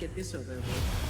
get this over with.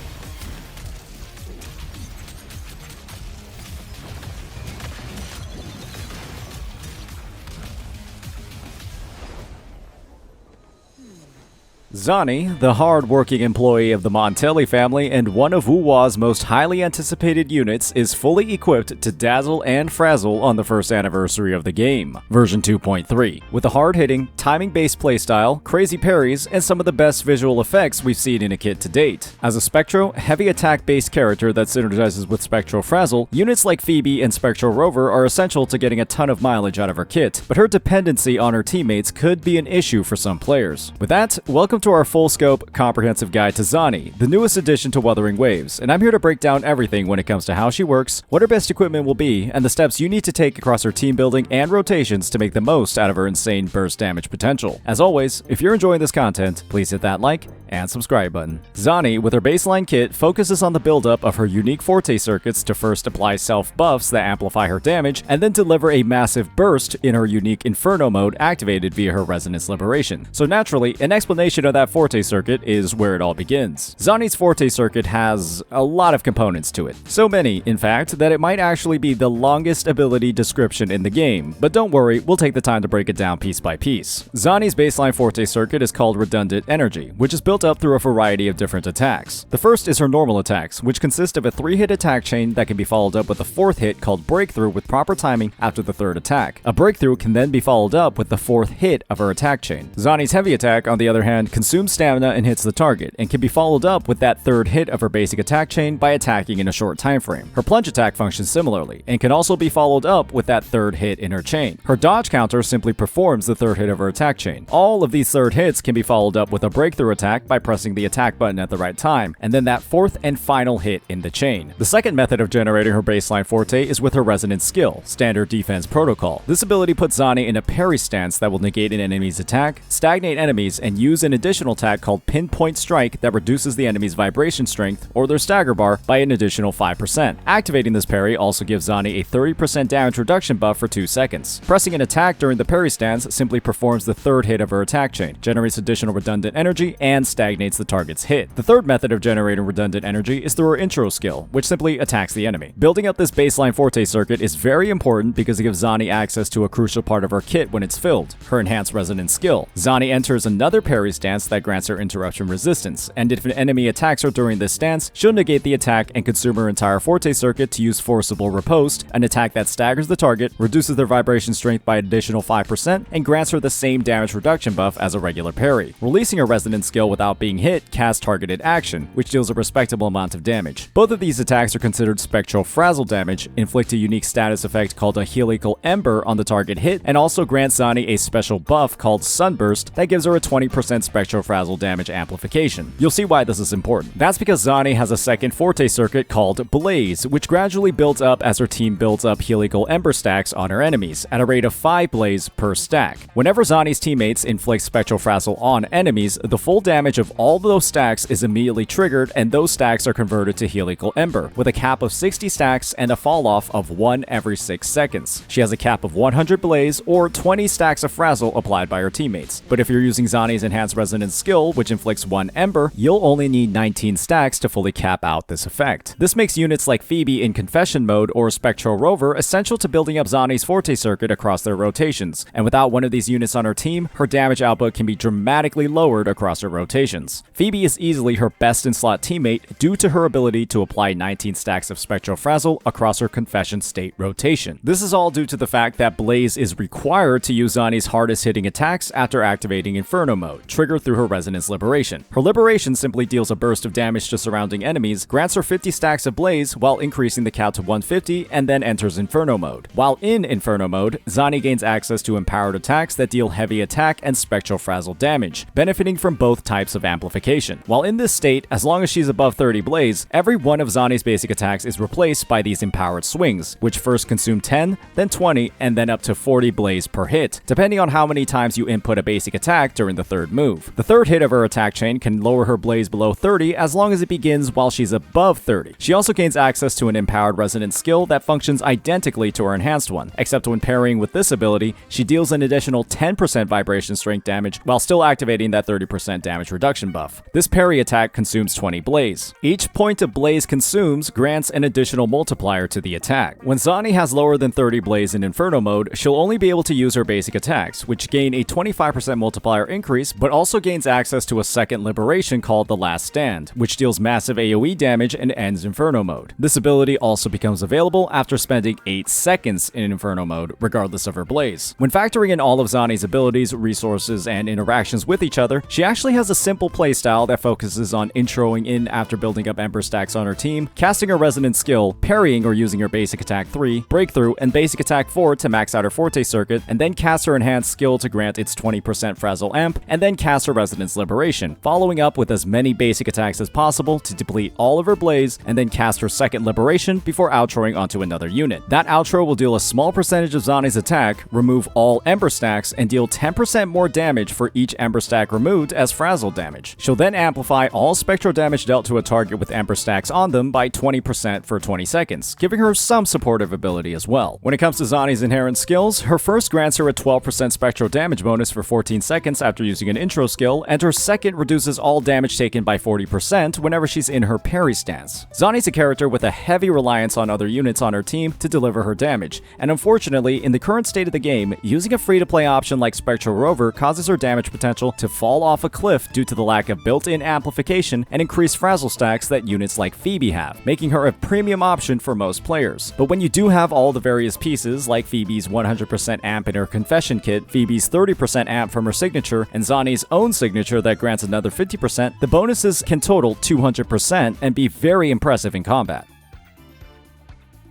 Zani, the hard-working employee of the Mortefi family and one of Wuwa's most highly anticipated units, is fully equipped to dazzle and frazzle on the first anniversary of the game, version 2.3, with a hard-hitting, timing-based playstyle, crazy parries, and some of the best visual effects we've seen in a kit to date. As a Spectro, heavy attack-based character that synergizes with Spectro Frazzle, units like Phoebe and Spectro Rover are essential to getting a ton of mileage out of her kit, but her dependency on her teammates could be an issue for some players. With that, welcome to our full-scope, comprehensive guide to Zani, the newest addition to Wuthering Waves, and I'm here to break down everything when it comes to how she works, what her best equipment will be, and the steps you need to take across her team building and rotations to make the most out of her insane burst damage potential. As always, if you're enjoying this content, please hit that like and subscribe button. Zani, with her baseline kit, focuses on the buildup of her unique Forte circuits to first apply self-buffs that amplify her damage, and then deliver a massive burst in her unique Inferno mode activated via her Resonance Liberation. So naturally, an explanation of that Forte circuit is where it all begins. Zani's Forte circuit has a lot of components to it. So many, in fact, that it might actually be the longest ability description in the game, but don't worry, we'll take the time to break it down piece by piece. Zani's baseline Forte circuit is called Redundant Energy, which is built up through a variety of different attacks. The first is her normal attacks, which consist of a 3-hit attack chain that can be followed up with a 4th hit called Breakthrough with proper timing after the 3rd attack. A Breakthrough can then be followed up with the 4th hit of her attack chain. Zani's heavy attack, on the other hand, consumes stamina and hits the target, and can be followed up with that 3rd hit of her basic attack chain by attacking in a short time frame. Her plunge attack functions similarly, and can also be followed up with that 3rd hit in her chain. Her dodge counter simply performs the 3rd hit of her attack chain. All of these 3rd hits can be followed up with a breakthrough attack by pressing the attack button at the right time, and then that 4th and final hit in the chain. The second method of generating her baseline Forte is with her Resonance skill, Standard Defense Protocol. This ability puts Zani in a parry stance that will negate an enemy's attack, stagnate enemies, and use an additional attack called Pinpoint Strike that reduces the enemy's vibration strength, or their stagger bar, by an additional 5%. Activating this parry also gives Zani a 30% damage reduction buff for 2 seconds. Pressing an attack during the parry stance simply performs the 3rd hit of her attack chain, generates additional redundant energy, and stagnates the target's hit. The third method of generating redundant energy is through her intro skill, which simply attacks the enemy. Building up this baseline Forte circuit is very important because it gives Zani access to a crucial part of her kit when it's filled, her enhanced resonance skill. Zani enters another parry stance that grants her interruption resistance, and if an enemy attacks her during this stance, she'll negate the attack and consume her entire Forte circuit to use Forcible Riposte, an attack that staggers the target, reduces their vibration strength by an additional 5%, and grants her the same damage reduction buff as a regular parry. Releasing her resonance skill without being hit casts targeted action, which deals a respectable amount of damage. Both of these attacks are considered Spectral Frazzle damage, inflict a unique status effect called a Helical Ember on the target hit, and also grants Zani a special buff called Sunburst that gives her a 20% Spectral Frazzle damage amplification. You'll see why this is important. That's because Zani has a second Forte circuit called Blaze, which gradually builds up as her team builds up Helical Ember stacks on her enemies, at a rate of 5 Blaze per stack. Whenever Zani's teammates inflict Spectral Frazzle on enemies, the full damage of all of those stacks is immediately triggered, and those stacks are converted to Helical Ember, with a cap of 60 stacks and a fall off of 1 every 6 seconds. She has a cap of 100 Blaze or 20 stacks of Frazzle applied by her teammates. But if you're using Zani's enhanced resonance skill, which inflicts 1 Ember, you'll only need 19 stacks to fully cap out this effect. This makes units like Phoebe in Confession mode or Spectro Rover essential to building up Zani's Forte circuit across their rotations, and without one of these units on her team, her damage output can be dramatically lowered across her rotations. Phoebe is easily her best in slot teammate due to her ability to apply 19 stacks of Spectro Frazzle across her Confession state rotation. This is all due to the fact that Blaze is required to use Zani's hardest hitting attacks after activating Inferno mode, triggered through her Resonance Liberation. Her Liberation simply deals a burst of damage to surrounding enemies, grants her 50 stacks of Blaze while increasing the count to 150, and then enters Inferno mode. While in Inferno mode, Zani gains access to empowered attacks that deal heavy attack and Spectral Frazzle damage, benefiting from both types of amplification. While in this state, as long as she's above 30 Blaze, every one of Zani's basic attacks is replaced by these empowered swings, which first consume 10, then 20, and then up to 40 Blaze per hit, depending on how many times you input a basic attack during the third move. The third hit of her attack chain can lower her blaze below 30 as long as it begins while she's above 30. She also gains access to an empowered resonance skill that functions identically to her enhanced one, except when parrying with this ability, she deals an additional 10% vibration strength damage while still activating that 30% damage reduction buff. This parry attack consumes 20 blaze. Each point of blaze consumes grants an additional multiplier to the attack. When Zani has lower than 30 blaze in Inferno mode, she'll only be able to use her basic attacks, which gain a 25% multiplier increase, but also gains access to a second liberation called the Last Stand, which deals massive AoE damage and ends Inferno mode. This ability also becomes available after spending 8 seconds in Inferno mode, regardless of her blaze. When factoring in all of Zani's abilities, resources, and interactions with each other, she actually has a simple playstyle that focuses on introing in after building up Ember stacks on her team, casting her resonance skill, parrying or using her basic attack 3, breakthrough, and basic attack 4 to max out her Forte circuit, and then cast her enhanced skill to grant its 20% Frazzle amp, and then cast her resonance liberation, following up with as many basic attacks as possible to deplete all of her blaze, and then cast her second liberation before outroing onto another unit. That outro will deal a small percentage of Zani's attack, remove all Ember stacks, and deal 10% more damage for each Ember stack removed as Frazzle damage. She'll then amplify all spectral damage dealt to a target with Ember stacks on them by 20% for 20 seconds, giving her some supportive ability as well. When it comes to Zani's inherent skills, her first grants her a 12% spectral damage bonus for 14 seconds after using an intro skill, and her second reduces all damage taken by 40% whenever she's in her parry stance. Zani's a character with a heavy reliance on other units on her team to deliver her damage, and unfortunately, in the current state of the game, using a free-to-play option like Spectral Rover causes her damage potential to fall off a cliff due to the lack of built-in amplification and increased Frazzle stacks that units like Phoebe have, making her a premium option for most players. But when you do have all the various pieces, like Phoebe's 100% amp in her Confession kit, Phoebe's 30% amp from her signature, and Zani's own signature that grants another 50%, the bonuses can total 200% and be very impressive in combat.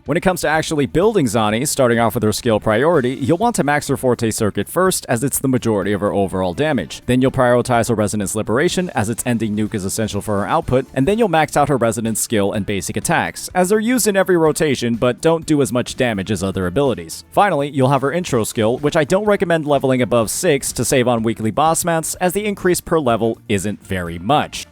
When it comes to actually building Zani, starting off with her skill priority, you'll want to max her Forte circuit first as it's the majority of her overall damage. Then you'll prioritize her Resonance Liberation as its ending nuke is essential for her output, and then you'll max out her Resonance skill and basic attacks, as they're used in every rotation but don't do as much damage as other abilities. Finally, you'll have her intro skill, which I don't recommend leveling above 6 to save on weekly boss mats, as the increase per level isn't very much.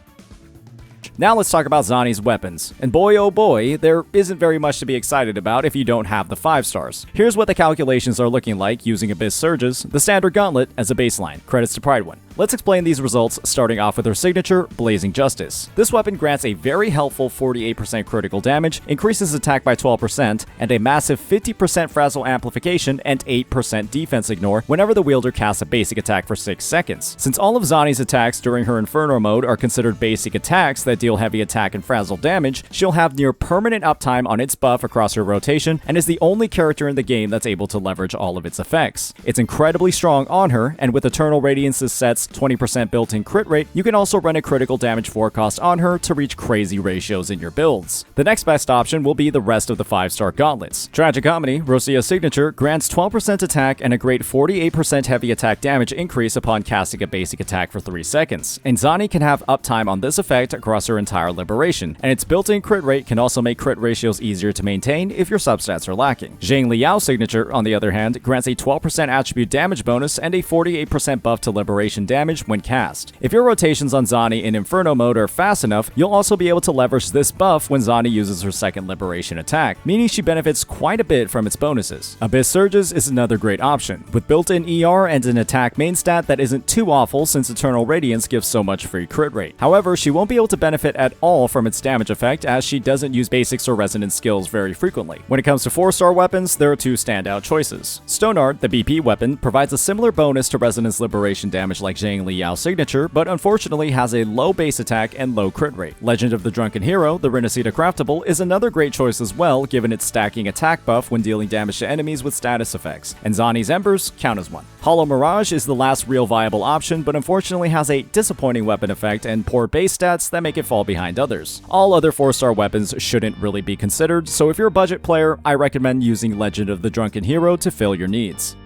Now let's talk about Zani's weapons. And boy oh boy, there isn't very much to be excited about if you don't have the 5 stars. Here's what the calculations are looking like using Abyss Surges, the standard gauntlet, as a baseline. Credits to Pride One. Let's explain these results, starting off with her signature, Blazing Justice. This weapon grants a very helpful 48% critical damage, increases attack by 12%, and a massive 50% Frazzle amplification and 8% defense ignore whenever the wielder casts a basic attack for 6 seconds. Since all of Zani's attacks during her Inferno mode are considered basic attacks that deal heavy attack and Frazzle damage, she'll have near permanent uptime on its buff across her rotation, and is the only character in the game that's able to leverage all of its effects. It's incredibly strong on her, and with Eternal Radiance's set's 20% built-in crit rate, you can also run a critical damage forecast on her to reach crazy ratios in your builds. The next best option will be the rest of the 5-star gauntlets. Tragic Comedy, Rosia's signature, grants 12% attack and a great 48% heavy attack damage increase upon casting a basic attack for 3 seconds, and Zani can have uptime on this effect across her entire liberation, and its built-in crit rate can also make crit ratios easier to maintain if your substats are lacking. Zhang Liao's signature, on the other hand, grants a 12% attribute damage bonus and a 48% buff to liberation damage when cast. If your rotations on Zani in Inferno mode are fast enough, you'll also be able to leverage this buff when Zani uses her second liberation attack, meaning she benefits quite a bit from its bonuses. Abyss Surges is another great option, with built-in ER and an attack main stat that isn't too awful since Eternal Radiance gives so much free crit rate. However, she won't be able to benefit at all from its damage effect as she doesn't use basics or resonance skills very frequently. When it comes to 4-star weapons, there are 2 standout choices. Stoneart, the BP weapon, provides a similar bonus to resonance liberation damage like Zhang Liao's signature, but unfortunately has a low base attack and low crit rate. Legend of the Drunken Hero, the Renacita craftable, is another great choice as well, given its stacking attack buff when dealing damage to enemies with status effects, and Zani's Embers count as one. Hollow Mirage is the last real viable option, but unfortunately has a disappointing weapon effect and poor base stats that make it fall behind others. All other 4-star weapons shouldn't really be considered, so if you're a budget player, I recommend using Legend of the Drunken Hero to fill your needs.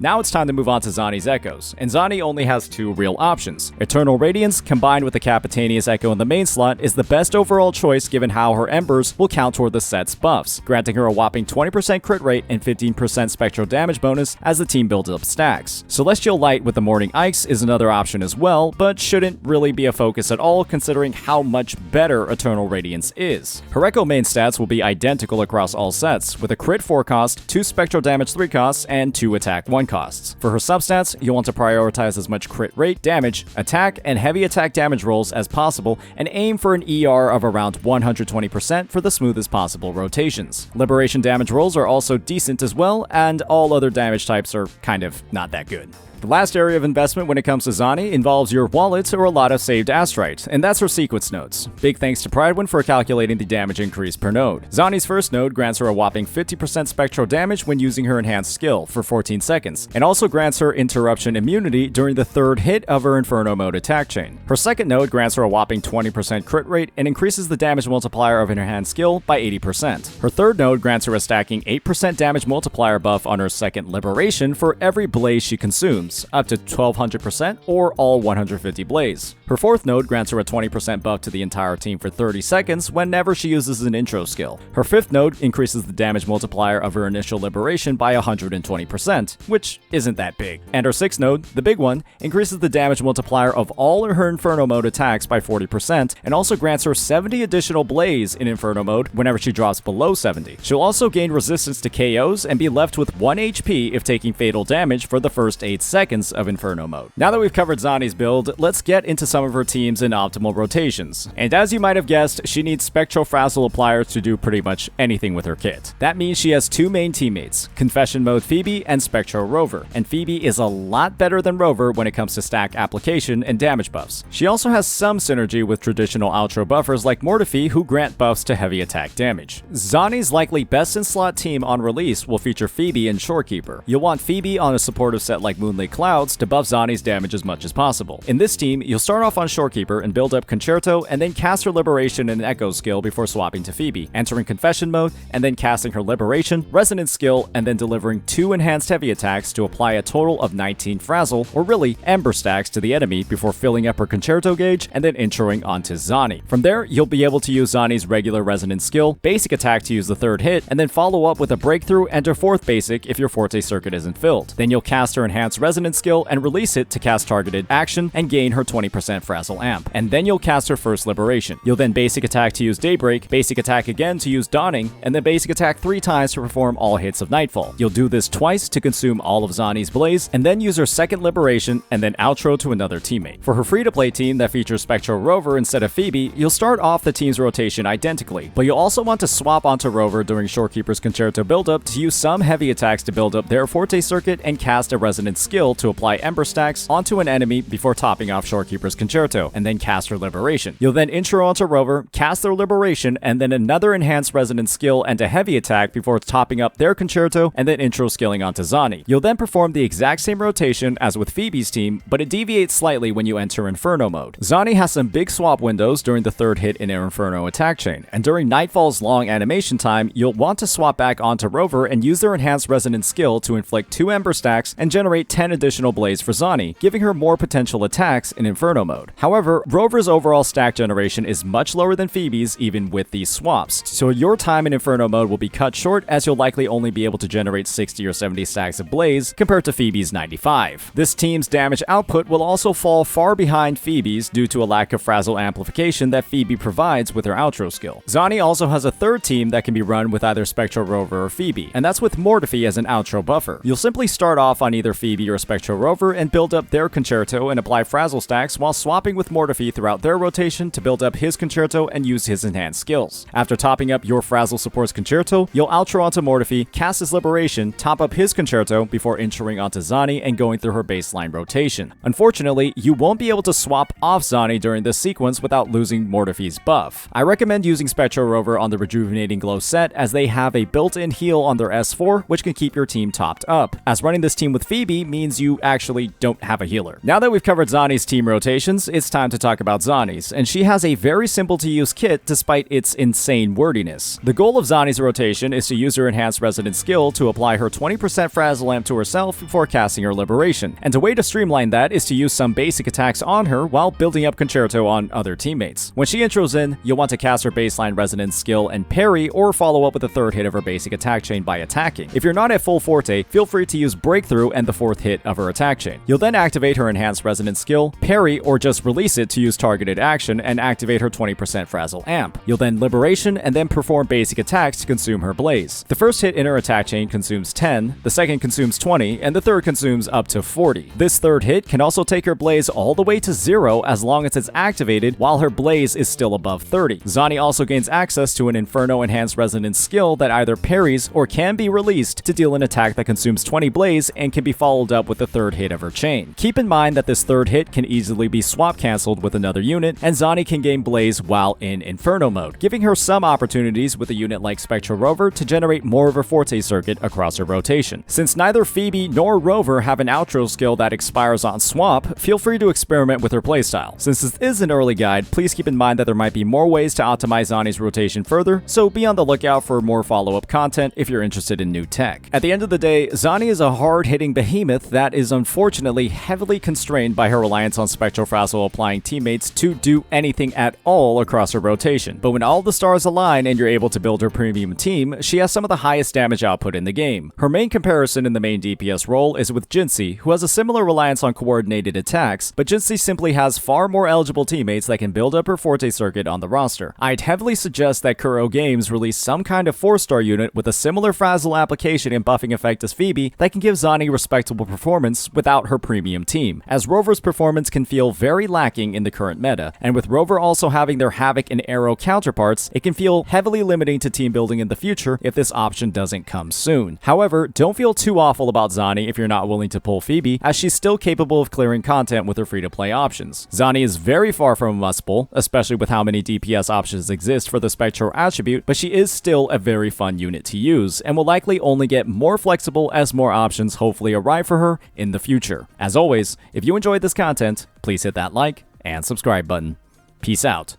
Now it's time to move on to Zani's echoes, and Zani only has two real options. Eternal Radiance combined with the Capitaneous Echo in the main slot is the best overall choice given how her embers will count toward the set's buffs, granting her a whopping 20% crit rate and 15% spectral damage bonus as the team builds up stacks. Celestial Light with the Morning Ice is another option as well, but shouldn't really be a focus at all considering how much better Eternal Radiance is. Her echo main stats will be identical across all sets, with a crit 4 cost, 2 spectral damage 3 costs, and 2 attack 1 costs. For her substats, you'll want to prioritize as much crit rate, damage, attack, and heavy attack damage rolls as possible, and aim for an ER of around 120% for the smoothest possible rotations. Liberation damage rolls are also decent as well, and all other damage types are kind of not that good. The last area of investment when it comes to Zani involves your wallet or a lot of saved astrite, and that's her sequence nodes. Big thanks to Pridewind for calculating the damage increase per node. Zani's first node grants her a whopping 50% spectral damage when using her enhanced skill for 14 seconds, and also grants her interruption immunity during the third hit of her Inferno mode attack chain. Her second node grants her a whopping 20% crit rate and increases the damage multiplier of her enhanced skill by 80%. Her third node grants her a stacking 8% damage multiplier buff on her second liberation for every blaze she consumes, up to 1200% or all 150 blaze. Her fourth node grants her a 20% buff to the entire team for 30 seconds whenever she uses an intro skill. Her fifth node increases the damage multiplier of her initial liberation by 120%, which isn't that big. And her sixth node, the big one, increases the damage multiplier of all her Inferno mode attacks by 40% and also grants her 70 additional blaze in Inferno mode whenever she drops below 70. She'll also gain resistance to KOs and be left with 1 HP if taking fatal damage for the first 8 seconds of Inferno mode. Now that we've covered Zani's build, let's get into some of her teams and optimal rotations. And as you might have guessed, she needs Spectral Frazzle appliers to do pretty much anything with her kit. That means she has two main teammates, Confession Mode Phoebe and Spectral Rover, and Phoebe is a lot better than Rover when it comes to stack application and damage buffs. She also has some synergy with traditional outro buffers like Mortefi, who grant buffs to heavy attack damage. Zani's likely best in slot team on release will feature Phoebe and Shorekeeper. You'll want Phoebe on a supportive set like Moonlit Clouds to buff Zani's damage as much as possible. In this team, you'll start off on Shorekeeper and build up Concerto and then cast her Liberation and Echo skill before swapping to Phoebe, entering Confession mode and then casting her Liberation, Resonance skill, and then delivering 2 enhanced heavy attacks to apply a total of 19 Frazzle, or really Ember stacks, to the enemy before filling up her Concerto gauge and then introing onto Zani. From there, you'll be able to use Zani's regular Resonance skill, basic attack to use the third hit, and then follow up with a Breakthrough and her fourth basic if your Forte circuit isn't filled. Then you'll cast her Enhanced Resonance skill and release it to cast targeted action and gain her 20% Frazzle amp. And then you'll cast her first Liberation. You'll then basic attack to use Daybreak, basic attack again to use Dawning, and then basic attack 3 times to perform all hits of Nightfall. You'll do this twice to consume all of Zani's blaze, and then use her second Liberation and then outro to another teammate. For her free-to-play team that features Spectral Rover instead of Phoebe, you'll start off the team's rotation identically, but you'll also want to swap onto Rover during Shorekeeper's Concerto buildup to use some heavy attacks to build up their Forte circuit and cast a Resonance skill to apply Ember stacks onto an enemy before topping off Shorekeeper's Concerto, and then cast her Liberation. You'll then intro onto Rover, cast their Liberation, and then another enhanced Resonance skill and a heavy attack before topping up their Concerto, and then intro skilling onto Zani. You'll then perform the exact same rotation as with Phoebe's team, but it deviates slightly when you enter Inferno mode. Zani has some big swap windows during the third hit in her Inferno attack chain, and during Nightfall's long animation time, you'll want to swap back onto Rover and use their enhanced Resonance skill to inflict 2 Ember stacks and generate 10 additional blaze for Zani, giving her more potential attacks in Inferno mode. However, Rover's overall stack generation is much lower than Phoebe's even with these swaps, so your time in Inferno mode will be cut short as you'll likely only be able to generate 60 or 70 stacks of blaze compared to Phoebe's 95. This team's damage output will also fall far behind Phoebe's due to a lack of Frazzle amplification that Phoebe provides with her outro skill. Zani also has a third team that can be run with either Spectral Rover or Phoebe, and that's with Mortefi as an outro buffer. You'll simply start off on either Phoebe or Spectral Rover and build up their Concerto and apply Frazzle stacks while swapping with Mortefi throughout their rotation to build up his Concerto and use his enhanced skills. After topping up your Frazzle support's Concerto, you'll outro onto Mortefi, cast his Liberation, top up his Concerto before introing onto Zani and going through her baseline rotation. Unfortunately, you won't be able to swap off Zani during this sequence without losing Mortefi's buff. I recommend using Spectral Rover on the Rejuvenating Glow set as they have a built-in heal on their S4 which can keep your team topped up, as running this team with Phoebe means means you actually don't have a healer. Now that we've covered Zani's team rotations, it's time to talk about Zani's, and she has a very simple to use kit despite its insane wordiness. The goal of Zani's rotation is to use her enhanced resonance skill to apply her 20% Frazzle amp to herself before casting her liberation, and a way to streamline that is to use some basic attacks on her while building up Concerto on other teammates. When she intros in, you'll want to cast her baseline resonance skill and parry or follow up with the third hit of her basic attack chain by attacking. If you're not at full forte, feel free to use breakthrough and the fourth hit of her attack chain. You'll then activate her enhanced resonance skill, parry or just release it to use targeted action and activate her 20% Frazzle amp. You'll then liberation and then perform basic attacks to consume her blaze. The first hit in her attack chain consumes 10, the second consumes 20, and the third consumes up to 40. This third hit can also take her blaze all the way to 0 as long as it's activated while her blaze is still above 30. Zani also gains access to an Inferno enhanced resonance skill that either parries or can be released to deal an attack that consumes 20 blaze and can be followed up with the third hit of her chain. Keep in mind that this third hit can easily be swap cancelled with another unit, and Zani can gain blaze while in Inferno mode, giving her some opportunities with a unit like Rover to generate more of her forte circuit across her rotation. Since neither Phoebe nor Rover have an outro skill that expires on swap, feel free to experiment with her playstyle. Since this is an early guide, please keep in mind that there might be more ways to optimize Zani's rotation further, so be on the lookout for more follow-up content if you're interested in new tech. At the end of the day, Zani is a hard-hitting behemoth that is unfortunately heavily constrained by her reliance on Spectral Frazzle applying teammates to do anything at all across her rotation. But when all the stars align and you're able to build her premium team, she has some of the highest damage output in the game. Her main comparison in the main DPS role is with Jinxie, who has a similar reliance on coordinated attacks, but Jinxie simply has far more eligible teammates that can build up her forte circuit on the roster. I'd heavily suggest that Kuro Games release some kind of 4-star unit with a similar Frazzle application and buffing effect as Phoebe that can give Zani respectable performance without her premium team, as Rover's performance can feel very lacking in the current meta, and with Rover also having their Havoc and Arrow counterparts, it can feel heavily limiting to team building in the future if this option doesn't come soon. However, don't feel too awful about Zani if you're not willing to pull Phoebe, as she's still capable of clearing content with her free-to-play options. Zani is very far from a must-pull, especially with how many DPS options exist for the Spectral attribute, but she is still a very fun unit to use, and will likely only get more flexible as more options hopefully arrive for her in the future. As always, if you enjoyed this content, please hit that like and subscribe button. Peace out.